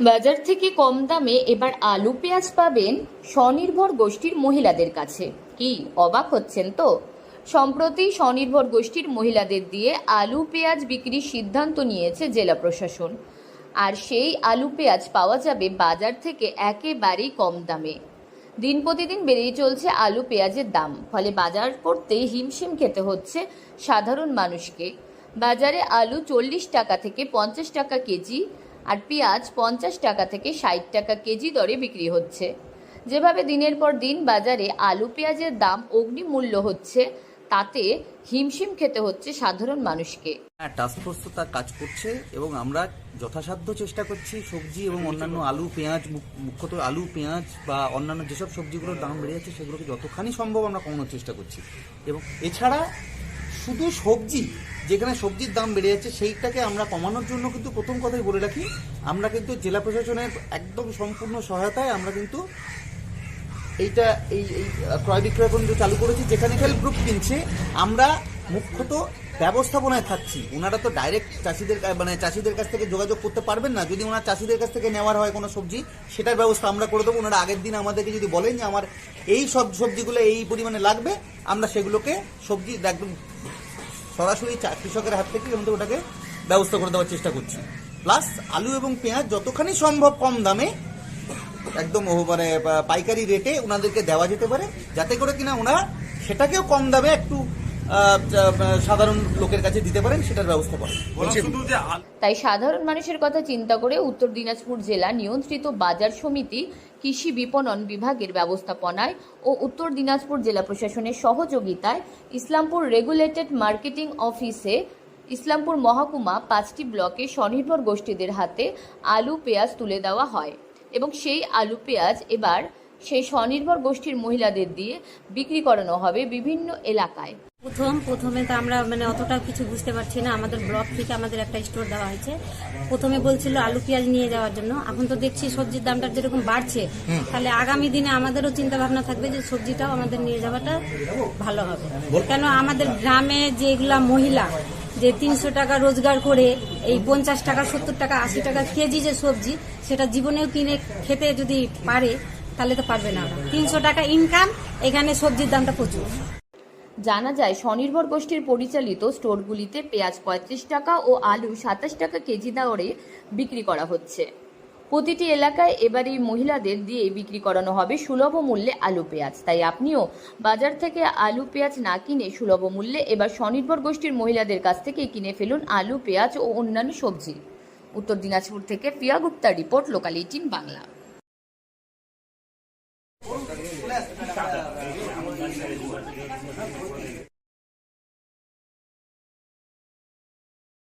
বাজার থেকে কম দামে এবার আলু পেঁয়াজ পাবেন স্বনির্ভর গোষ্ঠীর মহিলাদের কাছে। কি অবাক হচ্ছেন তো? সম্প্রতি স্বনির্ভর গোষ্ঠীর মহিলাদের দিয়ে আলু পেঁয়াজ বিক্রির সিদ্ধান্ত নিয়েছে জেলা প্রশাসন। আর সেই আলু পেঁয়াজ পাওয়া যাবে বাজার থেকে একেবারেই কম দামে। দিন প্রতিদিন বেড়েই চলছে আলু পেঁয়াজের দাম, ফলে বাজার করতে হিমশিম খেতে হচ্ছে সাধারণ মানুষকে। বাজারে আলু 40 টাকা থেকে 50 টাকা কেজি আর পেঁয়াজ 50 টাকা থেকে 60 টাকা কেজি দরে বিক্রি হচ্ছে। যেভাবে দিনের পর দিন বাজারে আলু পেঁয়াজের দাম অগ্নিমূল্য হচ্ছে, তাতে হিমশিম খেতে হচ্ছে সাধারণ মানুষকে। টাস্কফোর্স তো তার কাজ করছে এবং আমরা যথাসাধ্য চেষ্টা করছি সবজি এবং অন্যান্য আলু পেঁয়াজ, মুখ্যত আলু পেঁয়াজ বা অন্যান্য যেসব সবজিগুলোর দাম বেড়ে যাচ্ছে সেগুলোকে যতখানি সম্ভব আমরা কমানোর চেষ্টা করছি। এবং এছাড়া শুধু সবজি, যেখানে সবজির দাম বেড়ে যাচ্ছে সেইটাকে আমরা কমানোর জন্য কিন্তু প্রথম কথাই বলে রাখি, আমরা কিন্তু জেলা প্রশাসনের একদম সম্পূর্ণ সহায়তায় আমরা কিন্তু এইটা এই ক্রয় বিক্রয় কেন্দ্র চালু করেছি, যেখানে সেলফ গ্রুপ কিনছে। আমরা মুখ্যত ব্যবস্থাপনায় থাকছি। ওনারা তো ডাইরেক্ট চাষিদের কাছ থেকে যোগাযোগ করতে পারবেন না। যদি ওনার চাষিদের কাছ থেকে নেওয়ার হয় কোনো সবজি, সেটার ব্যবস্থা আমরা করে দেবো। ওনারা আগের দিন আমাদেরকে যদি বলেন যে আমার এই সব সবজিগুলো এই পরিমাণে লাগবে, আমরা সেগুলোকে সবজি একদম সরাসরি কৃষকের হাত থেকে কিন্তু ওটাকে ব্যবস্থা করে দেওয়ার চেষ্টা করছি। প্লাস আলু এবং পেঁয়াজ যতখানি সম্ভব কম দামে, একদম মানে পাইকারি রেটে ওনাদেরকে দেওয়া যেতে পারে, যাতে করে কিনা ওনারা সেটাকেও কম দামে একটু সাধারণ লোকের কাছে দিতে পারেন, সেটার ব্যবস্থা করেন। তাই সাধারণ মানুষের কথা চিন্তা করে উত্তর দিনাজপুর জেলা নিয়ন্ত্রিত বাজার সমিতি কৃষি বিপণন বিভাগের ব্যবস্থাপনায় ও উত্তর দিনাজপুর জেলা প্রশাসনের সহযোগিতায় ইসলামপুর রেগুলেটেড মার্কেটিং অফিসে ইসলামপুর মহকুমা 5টি ব্লকে স্বনির্ভর গোষ্ঠীদের হাতে আলু পেঁয়াজ তুলে দেওয়া হয় এবং সেই আলু পেঁয়াজ এবার সেই স্বনির্ভর গোষ্ঠীর মহিলাদের দিয়ে বিক্রি করানো হবে বিভিন্ন এলাকায়। প্রথমে তো আমরা অতটা কিছু বুঝতে পারছি না। আমাদের ব্লক থেকে আমাদের একটা স্টোর দেওয়া হয়েছে। প্রথমে বলছিল আলু পেঁয়াজ নিয়ে যাওয়ার জন্য, এখন তো দেখছি সবজির দামটা যেরকম বাড়ছে, তাহলে আগামী দিনে আমাদেরও চিন্তা ভাবনা থাকবে যে সবজিটাও আমাদের নিয়ে যাওয়াটা ভালো হবে। কেন আমাদের গ্রামে যেগুলা মহিলা যে 300 টাকা রোজগার করে এই 50 টাকা 70 টাকা 80 টাকা কেজি যে সবজি, সেটা জীবনেও কিনে খেতে যদি পারে তাহলে তো পারবে না। 300 টাকা ইনকাম, এখানে সবজির দামটা প্রচুর। জানা যায় স্বনির্ভর গোষ্ঠীর পরিচালিত স্টোরগুলিতে পেঁয়াজ 35 টাকা ও আলু 27 টাকা কেজি দরে বিক্রি করা হচ্ছে। প্রতিটি এলাকায় এবার এই মহিলাদের দিয়ে বিক্রি করানো হবে সুলভ মূল্যে আলু পেঁয়াজ। তাই আপনিও বাজার থেকে আলু পেঁয়াজ না কিনে সুলভ মূল্যে এবার স্বনির্ভর গোষ্ঠীর মহিলাদের কাছ থেকে কিনে ফেলুন আলু পেঁয়াজ ও অন্যান্য সবজি। উত্তর দিনাজপুর থেকে প্রিয়া গুপ্তার রিপোর্ট, লোকাল 18 বাংলা।